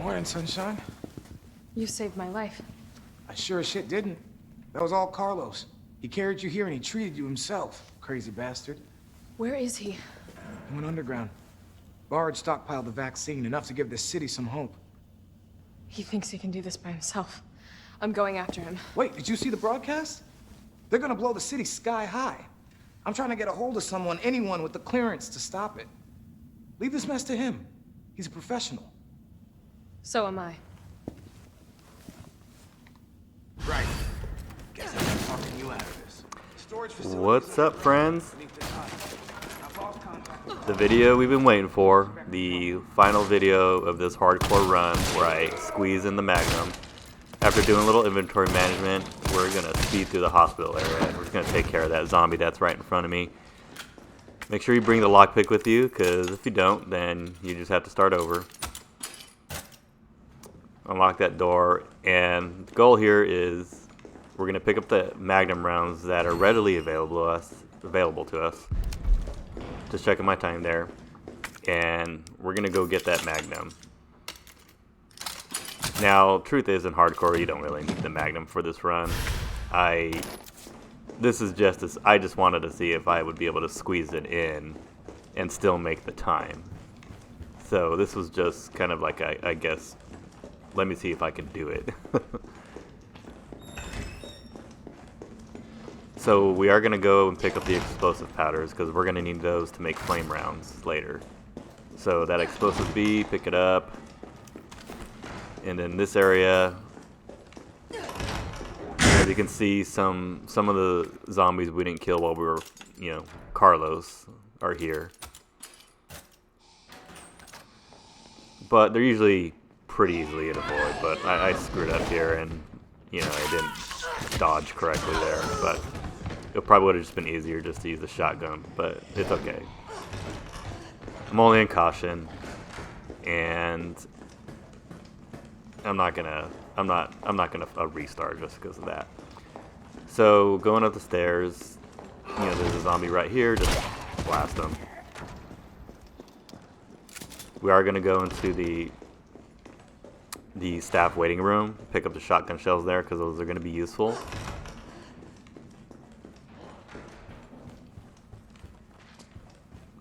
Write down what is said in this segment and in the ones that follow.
Morning, sunshine. You saved my life. I sure as shit didn't. That was all Carlos. He carried you here and he treated you himself, crazy bastard. Where is he? He went underground. Bard stockpiled the vaccine, enough to give this city some hope. He thinks he can do this by himself. I'm going after him. Wait, did you see the broadcast? They're gonna blow the city sky high. I'm trying to get a hold of someone, anyone with the clearance to stop it. Leave this mess to him. He's a professional. So am I. Right. Guess I'm talking you out of this. What's up, friends? The video we've been waiting for, the final video of this hardcore run where I squeeze in the magnum. After doing a little inventory management, we're gonna speed through the hospital area and we're just gonna take care of that zombie that's right in front of me. Make sure you bring the lockpick with you, because if you don't, then you just have to start over. Unlock that door, and the goal here is we're gonna pick up the magnum rounds that are readily available to us. Just checking my time there, and we're gonna go get that magnum. Now, truth is, in hardcore, you don't really need the magnum for this run. I just wanted to see if I would be able to squeeze it in and still make the time. So this was just kind of like, I guess, let me see if I can do it. So we are going to go and pick up the explosive powders because we're going to need those to make flame rounds later. So that explosive B, pick it up. And in this area, as you can see, some of the zombies we didn't kill while we were, Carlos are here. But they're usually pretty easily to avoid, but I screwed up here and, I didn't dodge correctly there, but it probably would have just been easier just to use a shotgun, but it's okay. I'm only in caution, and I'm not gonna restart just because of that. So going up the stairs, there's a zombie right here, just blast them. We are gonna go into the staff waiting room, pick up the shotgun shells there because those are gonna be useful.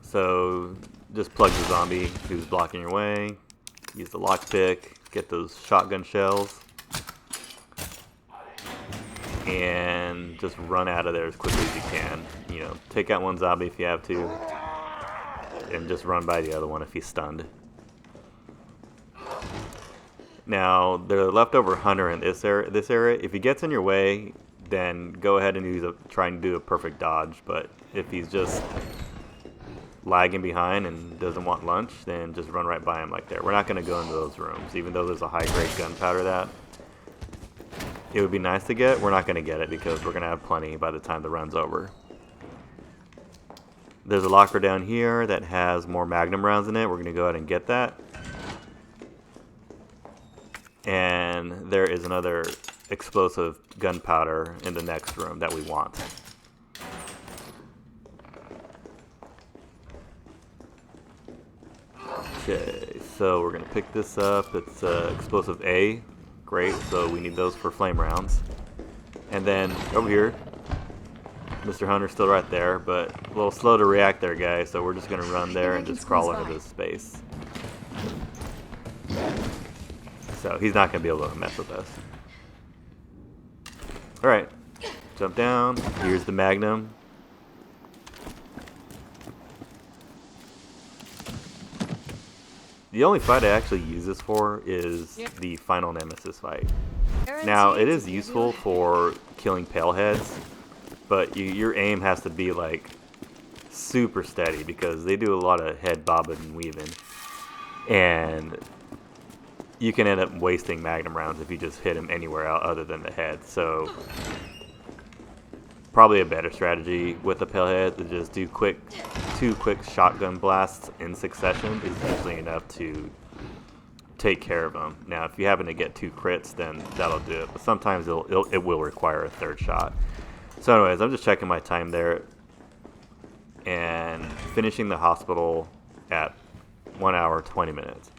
So just plug the zombie who's blocking your way, use the lockpick, get those shotgun shells, and just run out of there as quickly as you can. Take out one zombie if you have to, and just run by the other one if he's stunned. Now, the leftover hunter in this area, if he gets in your way, then go ahead and try and do a perfect dodge. But if he's just lagging behind and doesn't want lunch, then just run right by him like there. We're not going to go into those rooms, even though there's a high-grade gunpowder that it would be nice to get. We're not going to get it because we're going to have plenty by the time the run's over. There's a locker down here that has more magnum rounds in it. We're going to go ahead and get that. And there is another explosive gunpowder in the next room that we want. Okay, so we're going to pick this up. It's explosive A. Great, so we need those for flame rounds. And then over here, Mr. Hunter's still right there, but a little slow to react there, guys. So we're just going to run there and just crawl into this space. So he's not going to be able to mess with us. Alright, jump down. Here's the magnum. The only fight I actually use this for is the final nemesis fight. Now, it is useful for killing paleheads, but your aim has to be like super steady because they do a lot of head bobbing and weaving. And you can end up wasting magnum rounds if you just hit him anywhere other than the head. So probably a better strategy with the palehead to just do two quick shotgun blasts in succession is usually enough to take care of them. Now, if you happen to get 2 crits, then that'll do it. But sometimes it will require a third shot. So anyways, I'm just checking my time there and finishing the hospital at 1 hour, 20 minutes.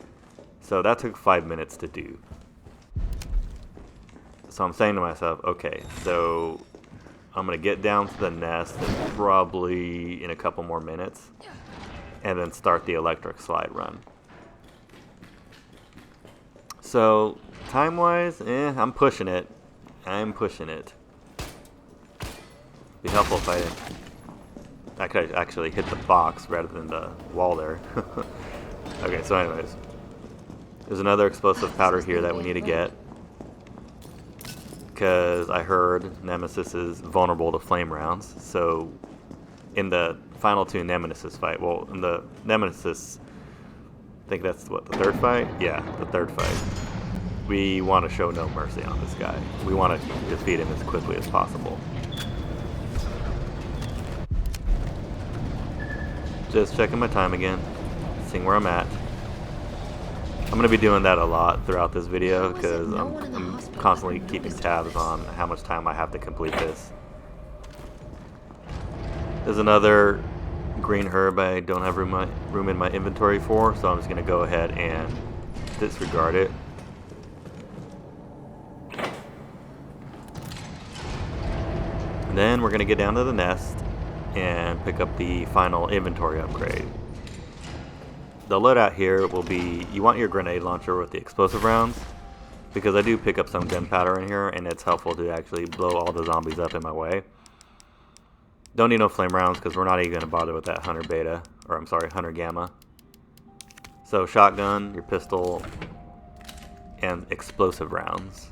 So that took 5 minutes to do. So I'm saying to myself, okay, so I'm going to get down to the nest probably in a couple more minutes, and then start the electric slide run. So, time-wise, I'm pushing it. I'm pushing it. Be helpful if I could actually hit the box rather than the wall there. Okay, so anyways. There's another explosive powder here that we need to get. Because I heard Nemesis is vulnerable to flame rounds. So, in the final two Nemesis fight, well, in the Nemesis, I think that's what, the third fight? Yeah, the third fight. We want to show no mercy on this guy. We want to defeat him as quickly as possible. Just checking my time again, seeing where I'm at. I'm going to be doing that a lot throughout this video because I'm constantly keeping tabs on how much time I have to complete this. There's another green herb I don't have room in my inventory for, so I'm just going to go ahead and disregard it. And then we're going to get down to the nest and pick up the final inventory upgrade. The loadout here will be, you want your grenade launcher with the explosive rounds, because I do pick up some gunpowder in here and it's helpful to actually blow all the zombies up in my way. Don't need no flame rounds because we're not even going to bother with that Hunter Beta, or I'm sorry, Hunter Gamma. So shotgun, your pistol, and explosive rounds.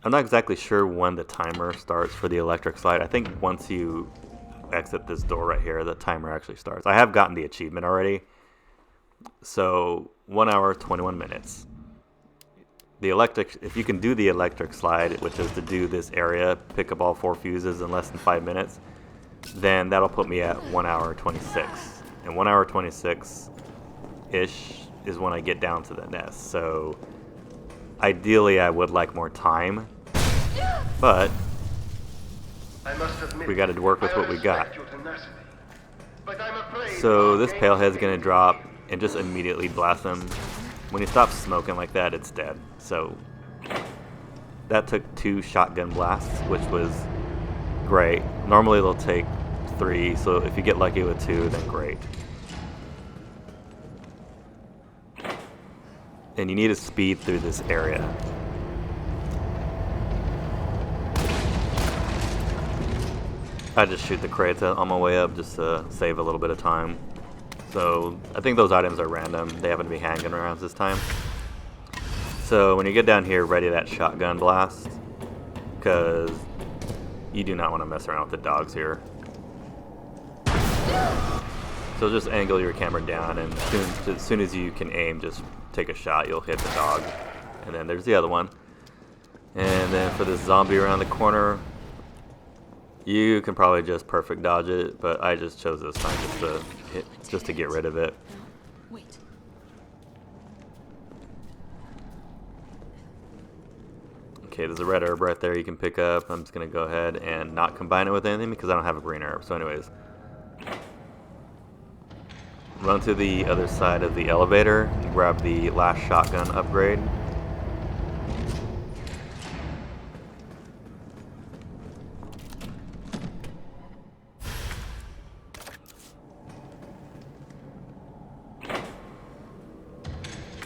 I'm not exactly sure when the timer starts for the electric slide. I think once you exit this door right here, the timer actually starts. I have gotten the achievement already. So 1 hour, 21 minutes. The electric, if you can do the electric slide, which is to do this area, pick up all 4 fuses in less than 5 minutes, then that'll put me at 1 hour 26. And 1 hour 26-ish is when I get down to the nest. So ideally I would like more time, but we got to work with what we got. So this palehead's going to drop and just immediately blast him. When he stops smoking like that, it's dead. So that took 2 shotgun blasts, which was great. Normally they'll take 3, so if you get lucky with 2, then great. And you need to speed through this area. I just shoot the crates on my way up just to save a little bit of time. So I think those items are random. They happen to be handgun rounds this time. So when you get down here, ready that shotgun blast, because you do not want to mess around with the dogs here. So just angle your camera down, and as soon as you can aim, just take a shot. You'll hit the dog. And then there's the other one. And then for this zombie around the corner, you can probably just perfect dodge it, but I just chose this time just to get rid of it. Wait. Okay, there's a red herb right there you can pick up. I'm just going to go ahead and not combine it with anything because I don't have a green herb. So anyways, run to the other side of the elevator and grab the last shotgun upgrade.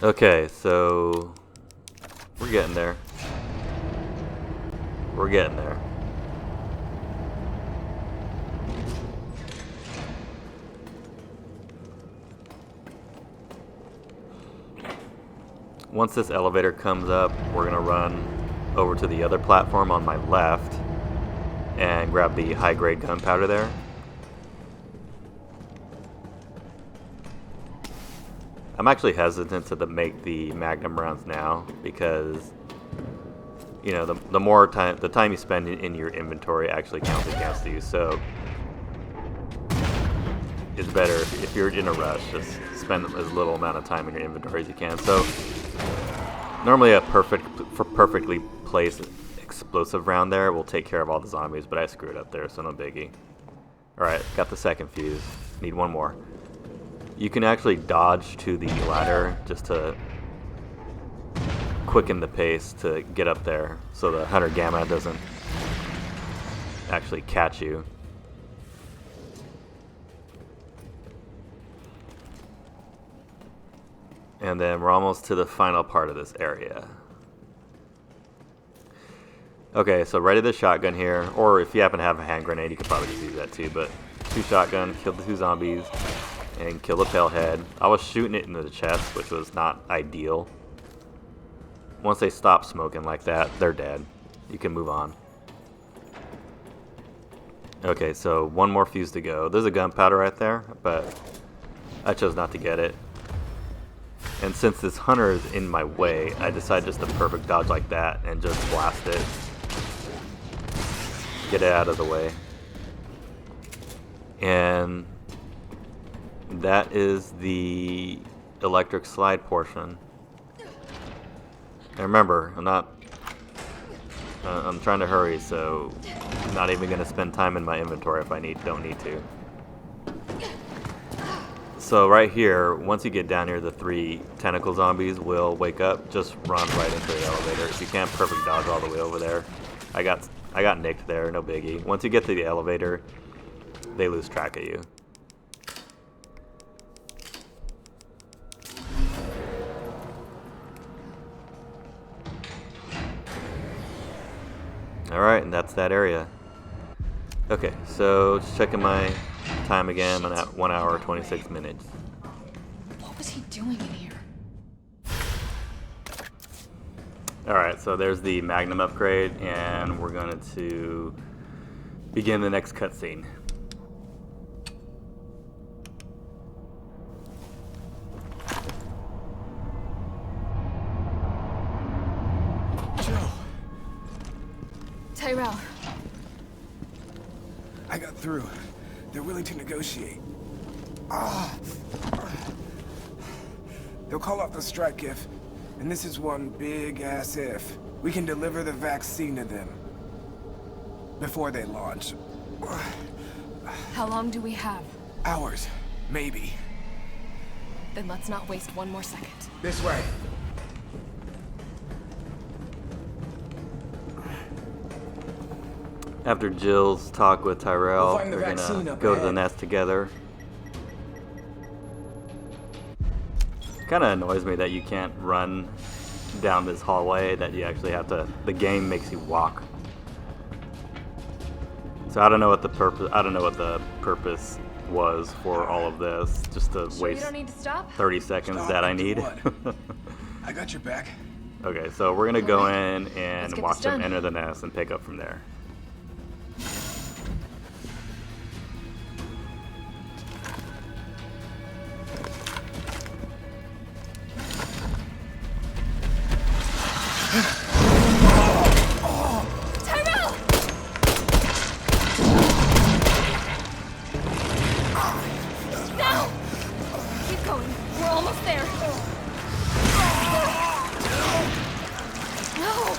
Okay, so we're getting there. We're getting there. Once this elevator comes up, we're gonna run over to the other platform on my left and grab the high-grade gunpowder there. I'm actually hesitant to make the magnum rounds now because, you know, the time you spend in your inventory actually counts against you. So it's better if you're in a rush, just spend as little amount of time in your inventory as you can. So normally a perfectly placed explosive round there will take care of all the zombies, but I screwed up there, so no biggie. All right, got the second fuse. Need one more. You can actually dodge to the ladder just to quicken the pace to get up there so the Hunter Gamma doesn't actually catch you. And then we're almost to the final part of this area. Okay, so ready the shotgun here, or if you happen to have a hand grenade, you could probably just use that too, but 2 shotgun, kill the 2 zombies, and kill the palehead. I was shooting it into the chest, which was not ideal. Once they stop smoking like that, they're dead. You can move on. Okay, so 1 more fuse to go. There's a gunpowder right there, but I chose not to get it. And since this hunter is in my way, I decided just to perfect dodge like that and just blast it. Get it out of the way. And that is the electric slide portion. And remember, I'm trying to hurry, so I'm not even going to spend time in my inventory if I don't need to. So right here, once you get down here, the 3 tentacle zombies will wake up. Just run right into the elevator. You can't perfect dodge all the way over there. I got nicked there, no biggie. Once you get to the elevator, they lose track of you. Alright, and that's that area. Okay, so just checking my time again. I'm at 1 hour 26 minutes. What was he doing in here? Alright, so there's the magnum upgrade, and we're going to begin the next cutscene. Joe, Tyrell. I got through. They're willing to negotiate. They'll call off the strike if, and this is one big ass if, we can deliver the vaccine to them before they launch. How long do we have? Hours, maybe. Then let's not waste 1 more second. This way. After Jill's talk with Tyrell, We'll find the we're vaccine gonna up go to the ahead. nest together. Kinda annoys me that you can't run down this hallway, that you actually have to, the game makes you walk. So I don't know what the purpose was for all of this, just to Sure you waste don't need to stop? 30 seconds Stop that I and do need. what? I got your back. Okay, so we're gonna go in Let's and get watch this them done. enter the nest and pick up from there. Tyrell! Now! Keep going. We're almost there. No!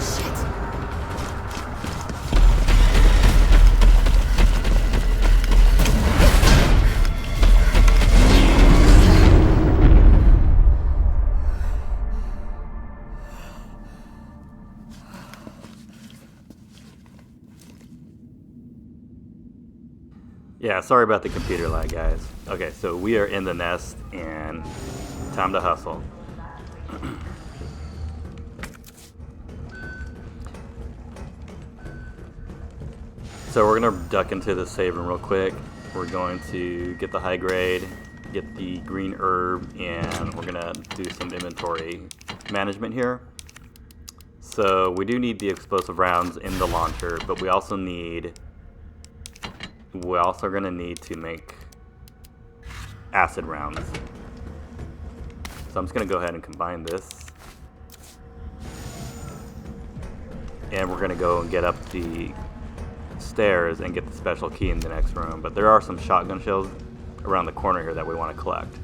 Shit! Yeah, sorry about the computer lag, guys. Okay, so we are in the nest, and time to hustle. So we're gonna duck into the save room real quick. We're going to get the high grade, get the green herb, and we're gonna do some inventory management here. So we do need the explosive rounds in the launcher, but we're also gonna need to make acid rounds. So I'm just gonna go ahead and combine this. And we're gonna go and get up the stairs and get the special key in the next room. But there are some shotgun shells around the corner here that we want to collect,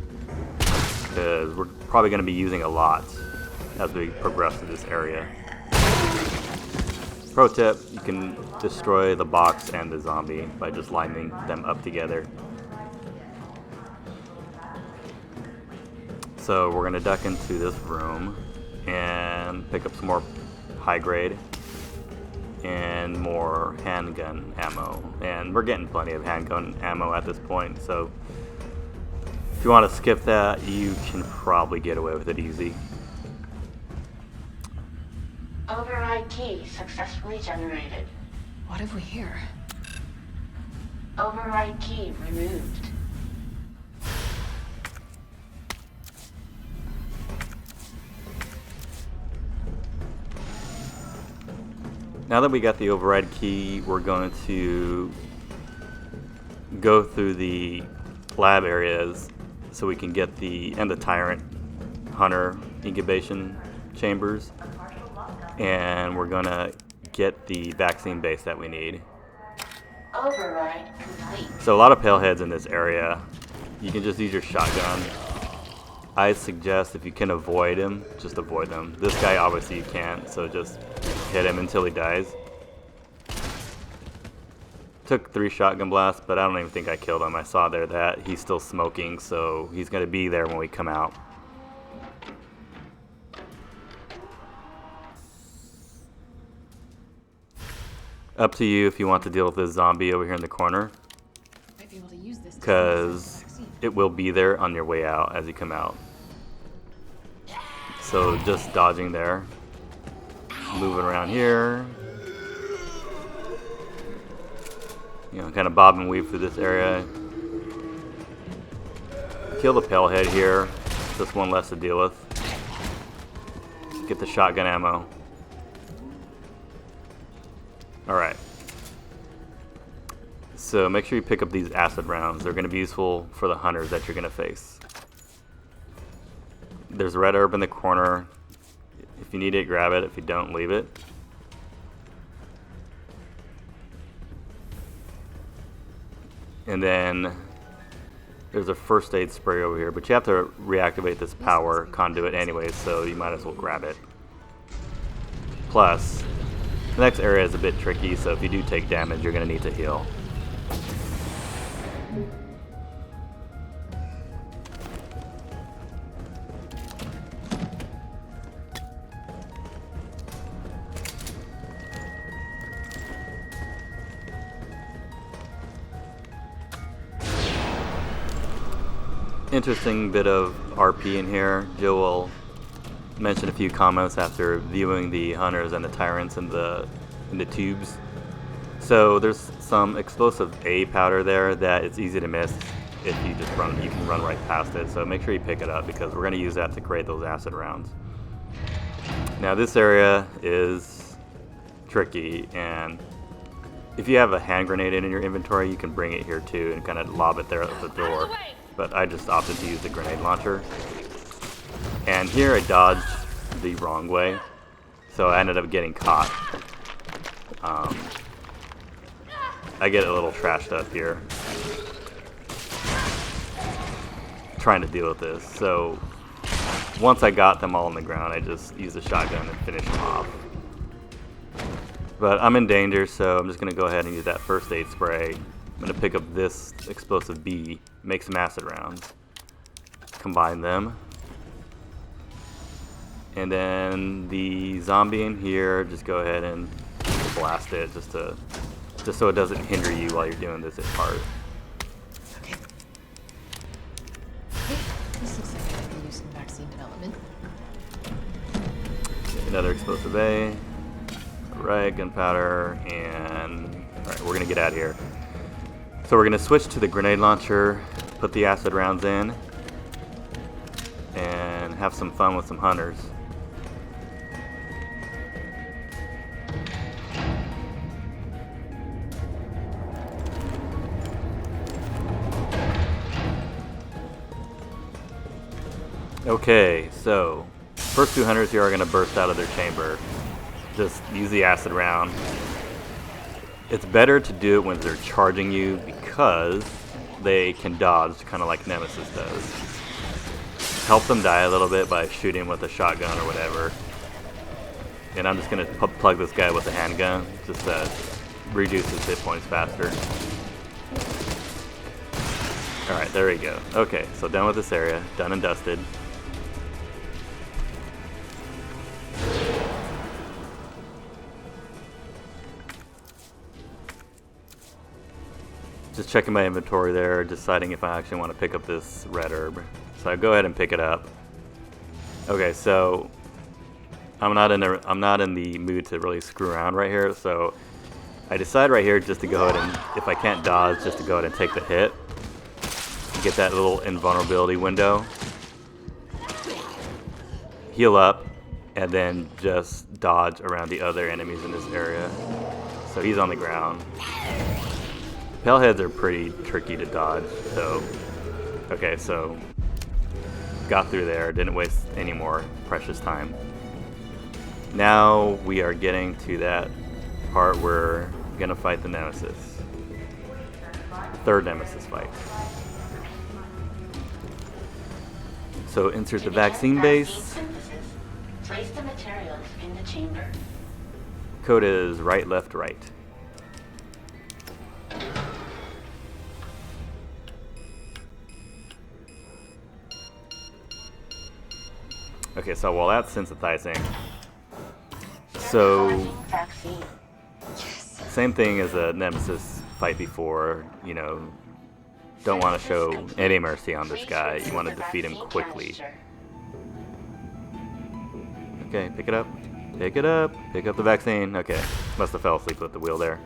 because we're probably gonna be using a lot as we progress through this area. Pro tip, you can destroy the box and the zombie by just lining them up together. So we're gonna duck into this room and pick up some more high grade and more handgun ammo. And we're getting plenty of handgun ammo at this point, so if you want to skip that, you can probably get away with it easy. Override key successfully generated. What have we here? Override key removed. Now that we got the override key, we're going to go through the lab areas so we can get the Tyrant Hunter incubation chambers, and we're gonna get the vaccine base that we need. Override complete. So a lot of paleheads in this area. You can just use your shotgun. I suggest if you can avoid him, just avoid them. This guy obviously you can't, so just hit him until he dies. Took 3 shotgun blasts, but I don't even think I killed him. I saw there that he's still smoking, so he's gonna be there when we come out. Up to you if you want to deal with this zombie over here in the corner, Might be able to use this to because it will be there on your way out as you come out. So just dodging there, moving around here, you know, kind of bob and weave through this area. Kill the palehead here, just one less to deal with. Get the shotgun ammo. Alright. So make sure you pick up these acid rounds. They're going to be useful for the hunters that you're going to face. There's a red herb in the corner. If you need it, grab it. If you don't, leave it. And then there's a first aid spray over here, but you have to reactivate this power conduit anyway, so you might as well grab it. Plus, the next area is a bit tricky, so if you do take damage, you're going to need to heal. Interesting bit of RP in here. Joe will mention a few comments after viewing the hunters and the tyrants in the tubes. So there's some explosive A powder there that it's easy to miss if you just run. You can run right past it. So make sure you pick it up because we're going to use that to create those acid rounds. Now this area is tricky, and if you have a hand grenade in your inventory, you can bring it here too and kind of lob it there at the door. But I just opted to use the grenade launcher. And here I dodged the wrong way, so I ended up getting caught. I get a little trashed up here trying to deal with this. So once I got them all on the ground, I just used a shotgun and finished them off. But I'm in danger, so I'm just going to go ahead and use that first aid spray. I'm going to pick up this explosive B, make some acid rounds, combine them. And then the zombie in here, just go ahead and blast it just so it doesn't hinder you while you're doing this part. Okay. This looks like I can use some vaccine development. Another explosive A. Alright, gunpowder, and alright, we're gonna get out of here. So we're gonna switch to the grenade launcher, put the acid rounds in, and have some fun with some hunters. Okay, so first 2 hunters here are going to burst out of their chamber. Just use the acid round. It's better to do it when they're charging you because they can dodge, kind of like Nemesis does. Help them die a little bit by shooting with a shotgun or whatever. and I'm just gonna plug this guy with a handgun, just to reduce his hit points faster. Alright, there we go. Okay, so done with this area, done and dusted. Just checking my inventory there, deciding if I actually want to pick up this red herb. So I go ahead and pick it up. Okay, so I'm not in the mood to really screw around right here, so I decide right here just to go ahead and, if I can't dodge, just to go ahead and take the hit. Get that little invulnerability window. Heal up, and then just dodge around the other enemies in this area. So he's on the ground. Paleheads are pretty tricky to dodge, so... Okay, so... Got through there, didn't waste any more precious time. Now we are getting to that part where we're gonna fight the Nemesis. Third Nemesis fight. So insert the vaccine base. Place the materials in the chamber. Code is right, left, right. Okay, so while that's synthesizing, so Vaccine. same thing as a Nemesis fight before, you know, don't want to show any mercy on this guy, you want to defeat him quickly. Okay, pick it up, pick up the vaccine. Okay, must have fell asleep at the wheel there.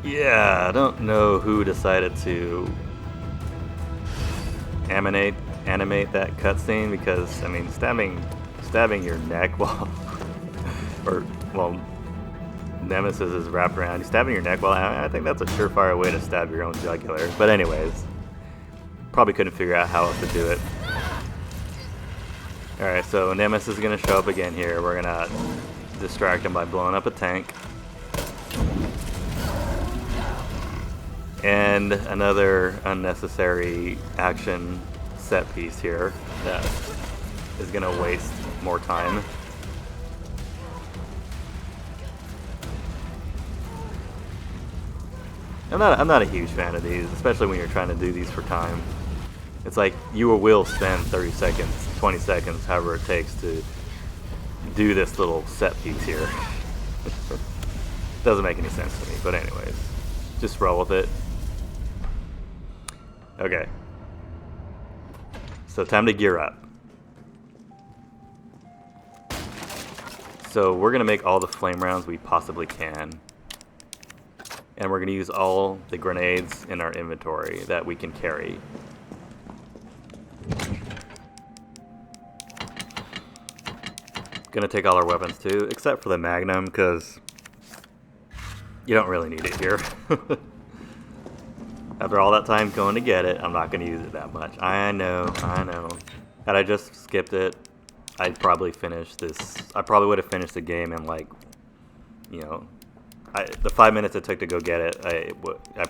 Yeah, I don't know who decided to animate that cutscene, because I mean stabbing your neck while Nemesis is wrapped around you, stabbing your neck while I think that's a surefire way to stab your own jugular. But anyways, probably couldn't figure out how else to do it. Alright, so Nemesis is gonna show up again here. We're gonna distract him by blowing up a tank. And another unnecessary action set piece here that is gonna waste more time. I'm not a huge fan of these, especially when you're trying to do these for time. It's like you will spend 30 seconds, 20 seconds, however it takes to do this little set piece here. Doesn't make any sense to me, but anyways, just roll with it. Okay. So time to gear up. So we're gonna make all the flame rounds we possibly can. And we're gonna use all the grenades in our inventory that we can carry. Gonna take all our weapons too, except for the magnum, because you don't really need it here. After all that time going to get it, I'm not going to use it that much. I know. Had I just skipped it, I'd probably finish this. I probably would have finished the game in like, you know, the 5 minutes it took to go get it,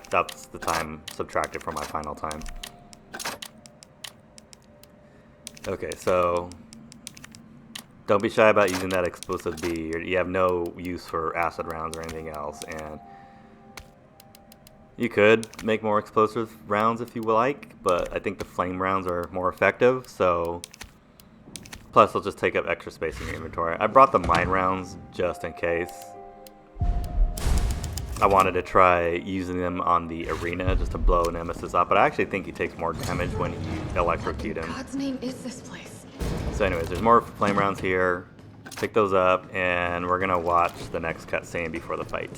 that's the time subtracted from my final time. Okay, so don't be shy about using that explosive B. You have no use for acid rounds or anything else, and you could make more explosive rounds if you like, but I think the flame rounds are more effective, so plus they'll just take up extra space in your inventory. I brought the mine rounds just in case. I wanted to try using them on the arena just to blow Nemesis up, but I actually think he takes more damage when you electrocute him. God's name is this place? So anyways, there's more flame rounds here. Pick those up, and we're gonna watch the next cutscene before the fight.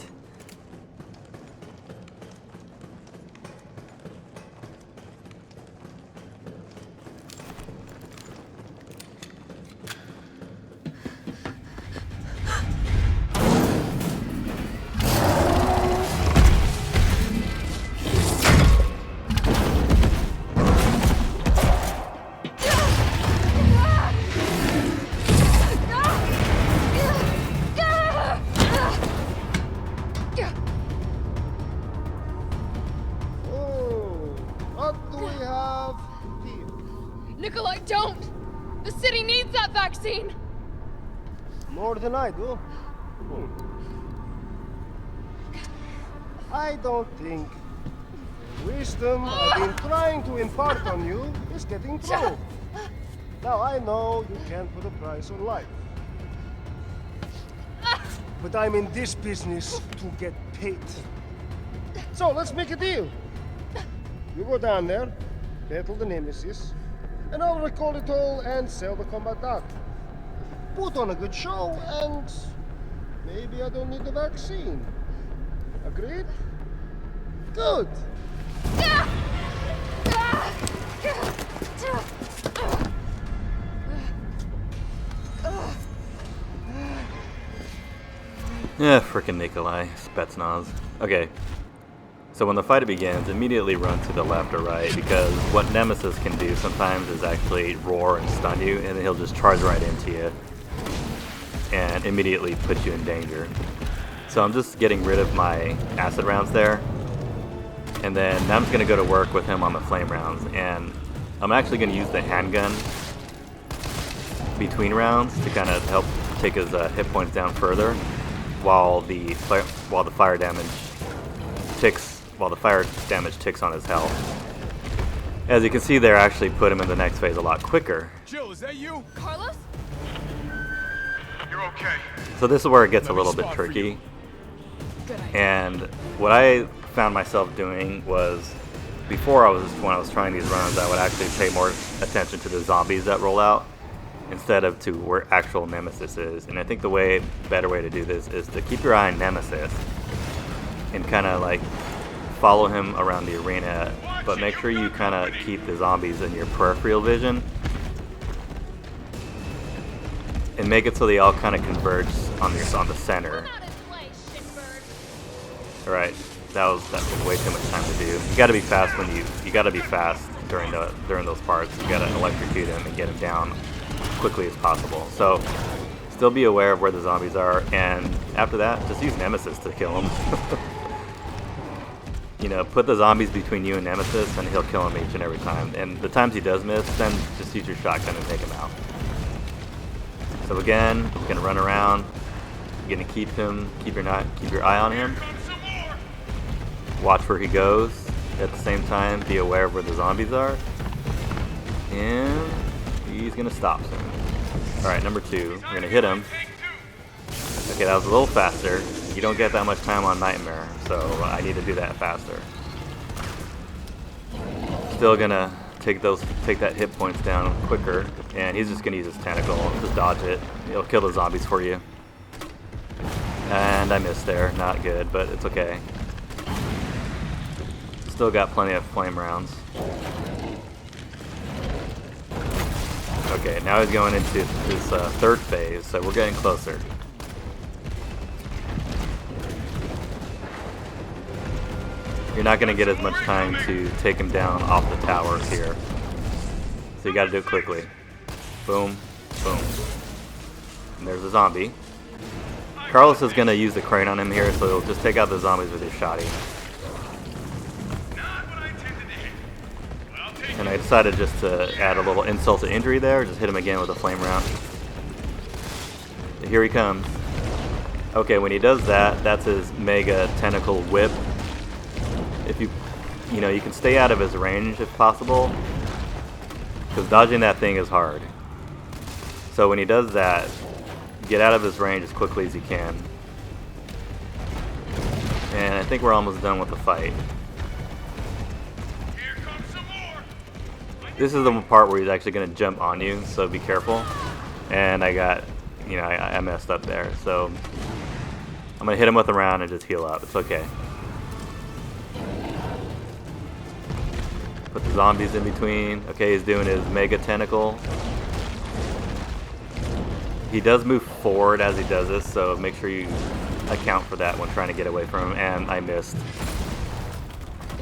seen. More than I do. I don't think the wisdom I've been trying to impart on you is getting through. Now I know you can't put a price on life. But I'm in this business to get paid. So let's make a deal. You go down there, battle the Nemesis, and I'll recall it all and sell the combat art. Put on a good show, and maybe I don't need the vaccine. Agreed? Good. Yeah, frickin' Nikolai, Spetsnaz. Okay, so when the fight begins, immediately run to the left or right, because what Nemesis can do sometimes is actually roar and stun you, and then he'll just charge right into you and immediately put you in danger. So I'm just getting rid of my acid rounds there, and then now I'm just going to go to work with him on the flame rounds, and I'm actually going to use the handgun between rounds to kind of help take his hit points down further, while the fire damage ticks on his health. As you can see there, I actually put him in the next phase a lot quicker. Jill, is that you? Carlos? You're okay. So this is where it gets a little bit tricky. Good idea. And what I found myself doing was, when I was trying these runs, I would actually pay more attention to the zombies that roll out instead of to where actual Nemesis is. And I think the better way to do this is to keep your eye on Nemesis and kind of like follow him around the arena, but make sure you kind of keep the zombies in your peripheral vision and make it so they all kind of converge on the center. All right, that took way too much time to do. You got to be fast during those parts. You got to electrocute him and get him down quickly as possible. So still be aware of where the zombies are, and after that, just use Nemesis to kill him. You know, put the zombies between you and Nemesis, and he'll kill him each and every time. And the times he does miss, then just use your shotgun and take him out. So again, you're gonna run around. You're gonna keep your eye on him. Watch where he goes. At the same time, be aware of where the zombies are. And he's gonna stop soon. Alright, number 2. We're gonna hit him. Okay, that was a little faster. You don't get that much time on Nightmare, so I need to do that faster. Still gonna take that hit points down quicker, and he's just gonna use his tentacle, just dodge it. It'll kill the zombies for you. And I missed there, not good, but it's okay. Still got plenty of flame rounds. Okay, now he's going into his third phase, so we're getting closer. You're not going to get as much time to take him down off the towers here. So you got to do it quickly. Boom, boom. And there's a zombie. Carlos is going to use the crane on him here, so he'll just take out the zombies with his shotty. And I decided just to add a little insult to injury there, just hit him again with a flame round. Here he comes. Okay, when he does that, that's his mega tentacle whip. If you can stay out of his range if possible, because dodging that thing is hard. So when he does that, get out of his range as quickly as you can. And I think we're almost done with the fight. This is the part where he's actually going to jump on you, so be careful. And I messed up there, so I'm going to hit him with a round and just heal up. It's okay. Put the zombies in between. Okay, he's doing his mega tentacle. He does move forward as he does this, so make sure you account for that when trying to get away from him. And I missed.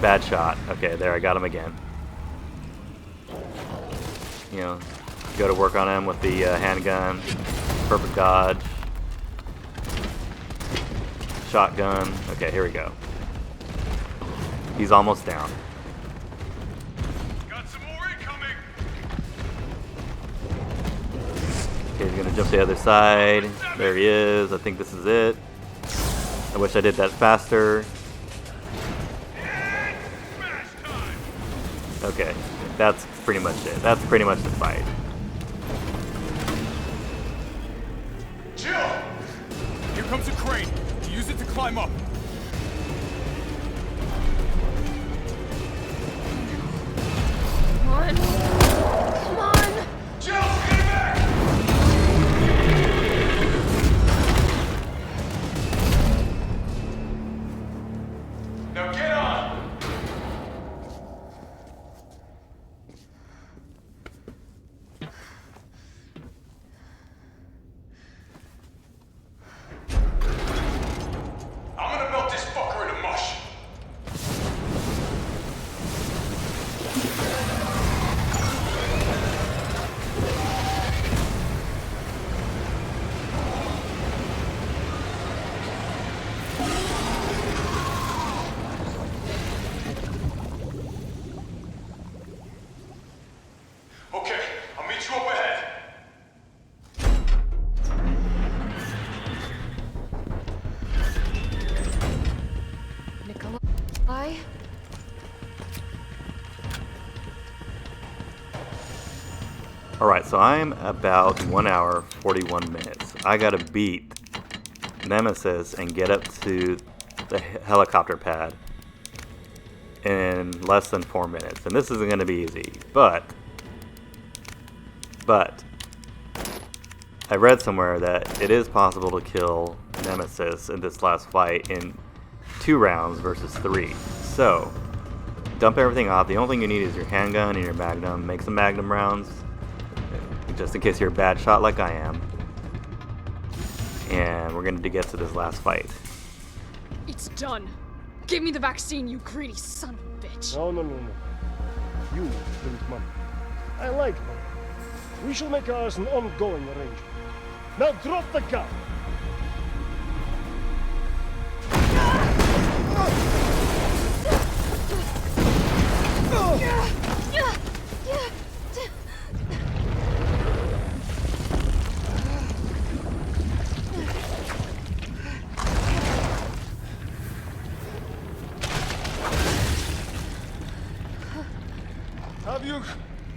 Bad shot. Okay, there, I got him again. Go to work on him with the handgun. Perfect dodge. Shotgun. Okay, here we go. He's almost down. Okay, he's gonna jump to the other side. There he is. I think this is it. I wish I did that faster. Okay, that's pretty much it. That's pretty much the fight. Jill! Here comes a crane. Use it to climb up. Come on. Come on. Jill, get back! Now get on! I'm gonna melt this fucker into mush. Okay, I'll meet you up ahead. Nikolai? Alright, so I'm about 1 hour, 41 minutes. I gotta beat Nemesis and get up to the helicopter pad in less than 4 minutes. And this isn't gonna be easy, but I read somewhere that it is possible to kill Nemesis in this last fight in 2 rounds versus 3. So, dump everything off. The only thing you need is your handgun and your magnum. Make some magnum rounds, just in case you're a bad shot like I am. And we're going to get to this last fight. It's done. Give me the vaccine, you greedy son of a bitch. No. You want money. I like money. We shall make ours an ongoing arrangement. Now drop the gun!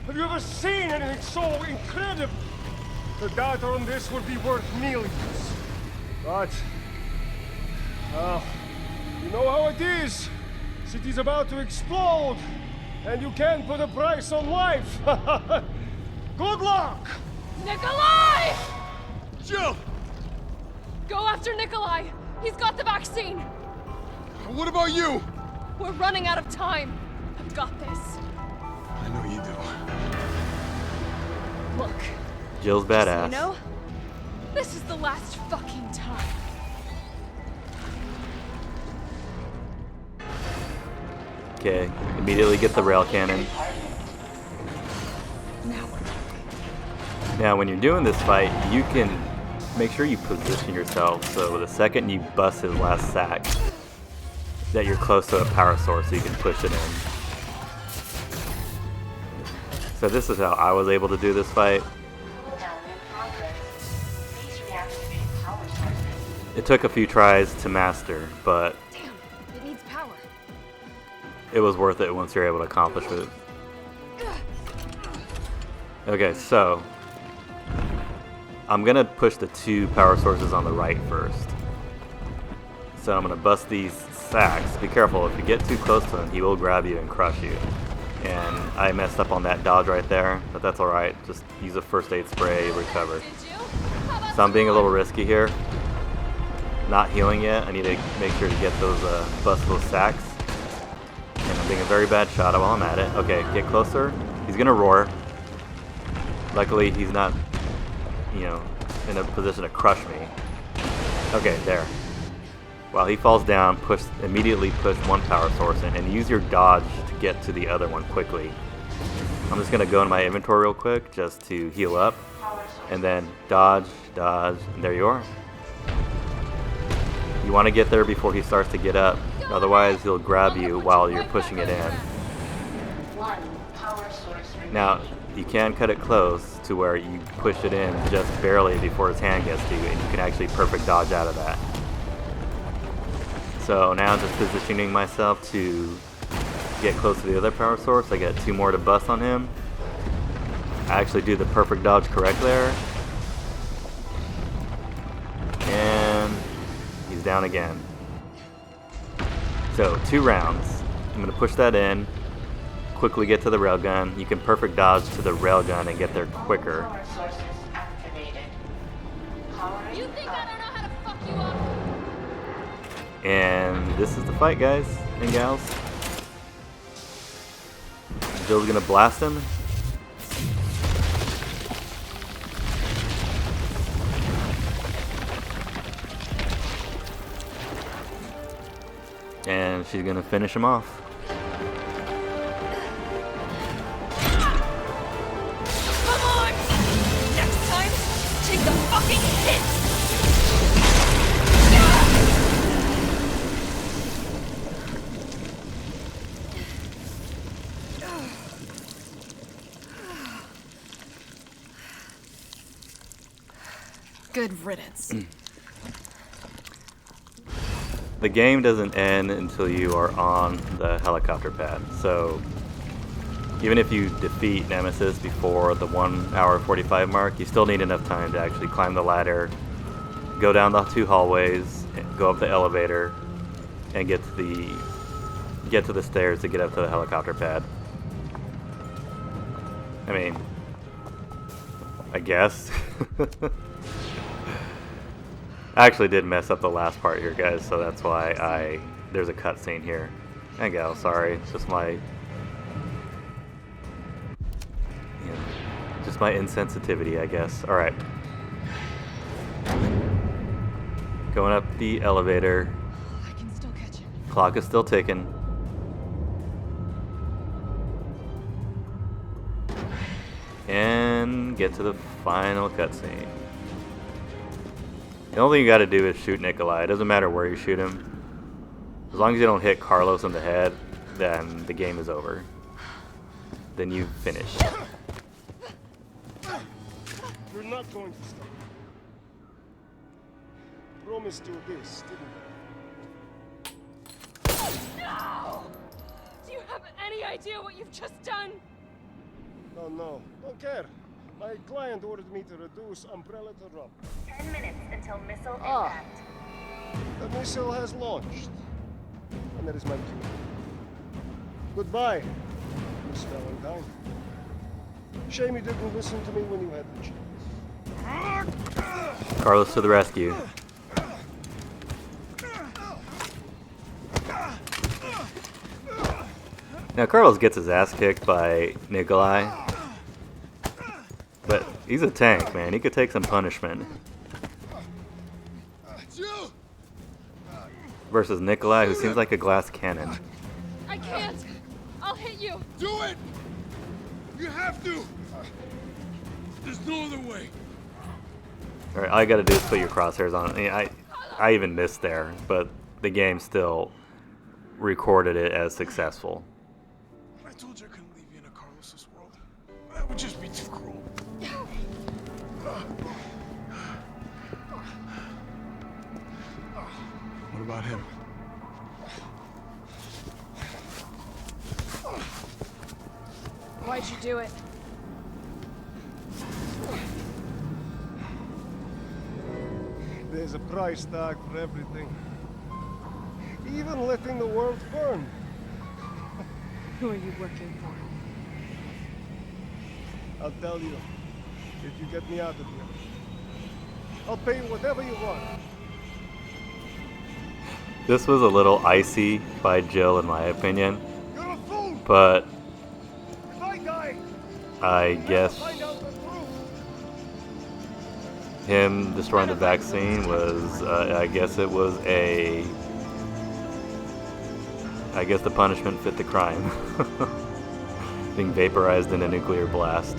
Have you ever seen anything so incredible? The data on this would be worth millions. But, you know how it is. City's about to explode, and you can't put a price on life. Good luck! Nikolai! Jill! Go after Nikolai! He's got the vaccine! What about you? We're running out of time. I've got this. I know you do. Look, Jill's so badass. you know, this is the last fucking time. Okay, immediately get the rail cannon. Now when you're doing this fight, you can make sure you position yourself so the second you bust his last sack, that you're close to a power source so you can push it in. So this is how I was able to do this fight. It took a few tries to master, but Damn, it needs power. it was worth it once you're able to accomplish it. Okay, so I'm gonna push the 2 power sources on the right first. So I'm gonna bust these sacks. Be careful, if you get too close to him, he will grab you and crush you. And I messed up on that dodge right there, but that's alright. Just use a first aid spray, recover. Did you? How about So I'm being a little risky here. Not healing yet. I need to make sure to get those, bust those sacks. And I'm being a very bad shot while I'm at it. Okay, get closer. He's gonna roar. Luckily, he's not, you know, in a position to crush me. Okay, there. While he falls down, immediately push 1 power source in and use your dodge to get to the other one quickly. I'm just gonna go in my inventory real quick just to heal up. And then dodge, and there you are. You want to get there before he starts to get up, otherwise he'll grab you while you're pushing it in. One power source remaining. Now, you can cut it close to where you push it in just barely before his hand gets to you, and you can actually perfect dodge out of that. So now I'm just positioning myself to get close to the other power source. I got 2 more to bust on him. I actually do the perfect dodge correct there. And he's down again. So 2 rounds. I'm going to push that in, quickly get to the railgun. You can perfect dodge to the railgun and get there quicker. Power sources activated. Powering You think I up. don't know how to fuck you up? And this is the fight, guys and gals. Jill's going to blast him. And she's gonna finish him off. Come on! Next time, take the fucking hit! Good riddance. The game doesn't end until you are on the helicopter pad. So even if you defeat Nemesis before the 1 hour 45 mark, you still need enough time to actually climb the ladder, go down the 2 hallways, go up the elevator, and get to the stairs to get up to the helicopter pad. I mean, I guess. I actually did mess up the last part here, guys, so that's why there's a cutscene here. And gal, sorry, it's just my, just my insensitivity, I guess. All right, going up the elevator. I can still catch him. Clock is still ticking. And get to the final cutscene. The only thing you gotta do is shoot Nikolai. It doesn't matter where you shoot him. As long as you don't hit Carlos in the head, then the game is over. Then you've finished. You're not going to stop. Promised you this, didn't No! Do you have any idea what you've just done? I? Oh no, don't care. My client ordered me to reduce Umbrella to rubber. 10 minutes until missile Ah. impact. The missile has launched. And that is my cue. Goodbye, Miss Valentine. Shame you didn't listen to me when you had the chance. Carlos to the rescue. Now Carlos gets his ass kicked by Nikolai. But he's a tank, man. He could take some punishment. Versus Nikolai, who seems like a glass cannon. I can't! I'll hit you! Do it! You have to! There's no other way. Alright, all you gotta do is put your crosshairs on. I even missed there, but the game still recorded it as successful. I told you I couldn't leave you in a Carlos's world. That would just be too cruel. What about him? Why'd you do it? There's a price tag for everything. Even letting the world burn. Who are you working for? I'll tell you, if you get me out of here. I'll pay you whatever you want. This was a little icy by Jill, in my opinion, You're a fool! but If I die, I guess find out the truth. him destroying the vaccine was, I guess it was I guess the punishment fit the crime. Being vaporized in a nuclear blast.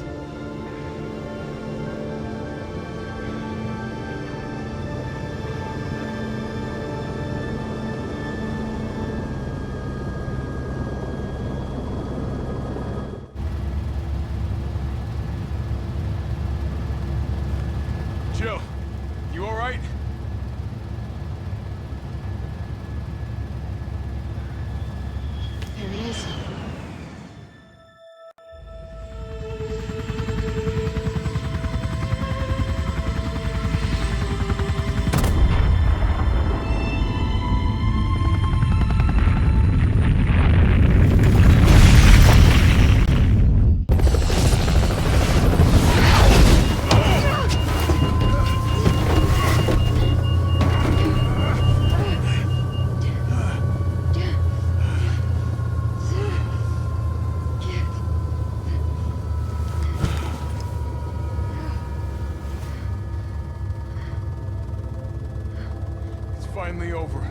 over.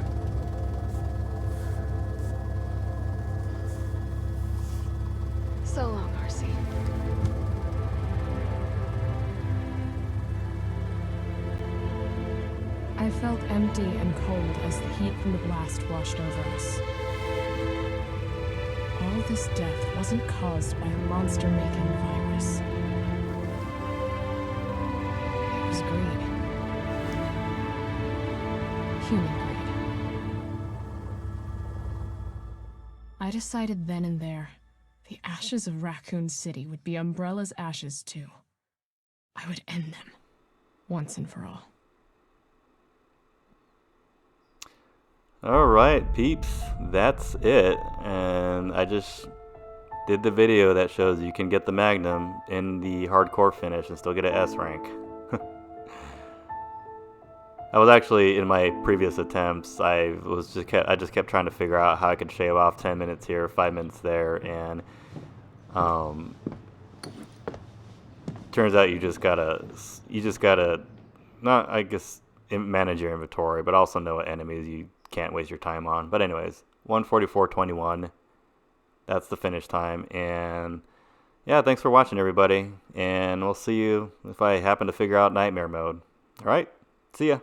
So long, RC. I felt empty and cold as the heat from the blast washed over us. All this death wasn't caused by a monster-making virus. It was greed. Human greed. I decided then and there, the ashes of Raccoon City would be Umbrella's ashes too. I would end them, once and for all. Alright, peeps, that's it. And I just did the video that shows you can get the Magnum in the hardcore finish and still get an S rank. I was actually, in my previous attempts, I just kept trying to figure out how I could shave off 10 minutes here, 5 minutes there, and turns out you just gotta not, I guess, manage your inventory, but also know what enemies you can't waste your time on. But anyways, 1:44:21, that's the finish time. And yeah, thanks for watching, everybody, and we'll see you if I happen to figure out nightmare mode. All right, see ya.